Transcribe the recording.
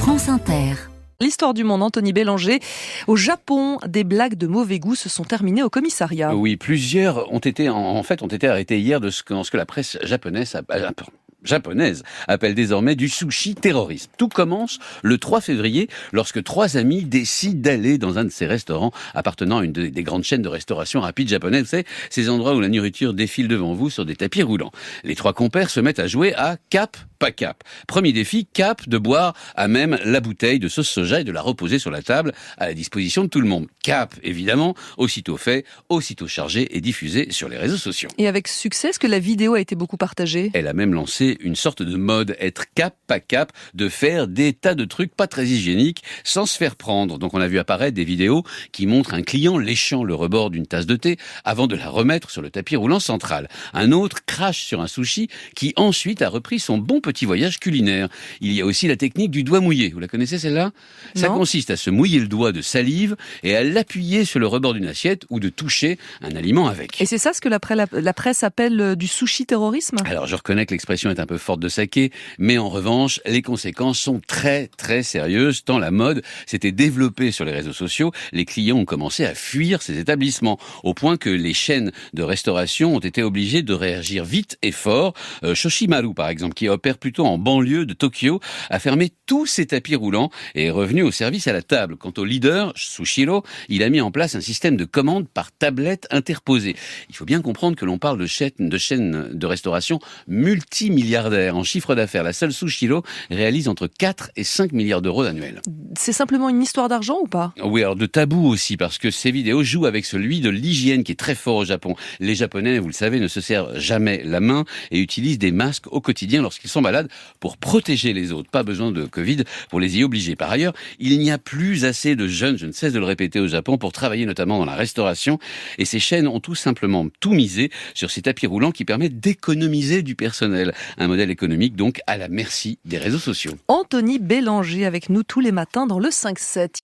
France Inter. L'histoire du monde, Anthony Bélanger. Au Japon, des blagues de mauvais goût se sont terminées au commissariat. Oui, plusieurs ont été arrêtés hier de ce que la presse japonaise appelle désormais du sushi terrorisme. Tout commence le 3 février lorsque 3 amis décident d'aller dans un de ces restaurants appartenant à une des grandes chaînes de restauration rapide japonaises. Vous savez, ces endroits où la nourriture défile devant vous sur des tapis roulants. Les 3 compères se mettent à jouer à cap, pas cap. Premier défi, cap de boire à même la bouteille de sauce soja et de la reposer sur la table à la disposition de tout le monde. Cap, évidemment, aussitôt fait, aussitôt chargé et diffusé sur les réseaux sociaux. Et avec succès, est-ce que la vidéo a été beaucoup partagée ? Elle a même lancé une sorte de mode, être cap, pas cap, de faire des tas de trucs pas très hygiéniques sans se faire prendre. Donc on a vu apparaître des vidéos qui montrent un client léchant le rebord d'une tasse de thé avant de la remettre sur le tapis roulant central. Un autre crache sur un sushi qui ensuite a repris son bon petit voyage culinaire. Il y a aussi la technique du doigt mouillé. Vous la connaissez celle-là ? Ça consiste à se mouiller le doigt de salive et à l'appuyer sur le rebord d'une assiette ou de toucher un aliment avec. Et c'est ça ce que la presse appelle du sushi terrorisme ? Alors je reconnais que l'expression est un peu forte de saké, mais en revanche, les conséquences sont très très sérieuses, tant la mode s'était développée sur les réseaux sociaux, les clients ont commencé à fuir ces établissements, au point que les chaînes de restauration ont été obligées de réagir vite et fort. Shoshimaru, par exemple, qui opère plutôt en banlieue de Tokyo, a fermé tous ses tapis roulants et est revenu au service à la table. Quant au leader, Sushiro, il a mis en place un système de commande par tablette interposée. Il faut bien comprendre que l'on parle de chaînes de restauration multimilliardaires en chiffre d'affaires. La seule Sushiro réalise entre 4 et 5 milliards d'euros annuels. C'est simplement une histoire d'argent ou pas ? Oui, alors de tabou aussi, parce que ces vidéos jouent avec celui de l'hygiène qui est très fort au Japon. Les Japonais, vous le savez, ne se servent jamais la main et utilisent des masques au quotidien lorsqu'ils sont malades pour protéger les autres. Pas besoin de Covid pour les y obliger. Par ailleurs, il n'y a plus assez de jeunes, je ne cesse de le répéter au Japon, pour travailler notamment dans la restauration. Et ces chaînes ont tout simplement tout misé sur ces tapis roulants qui permettent d'économiser du personnel. Un modèle économique donc à la merci des réseaux sociaux. Anthony Bélanger avec nous tous les matins dans le 5-7.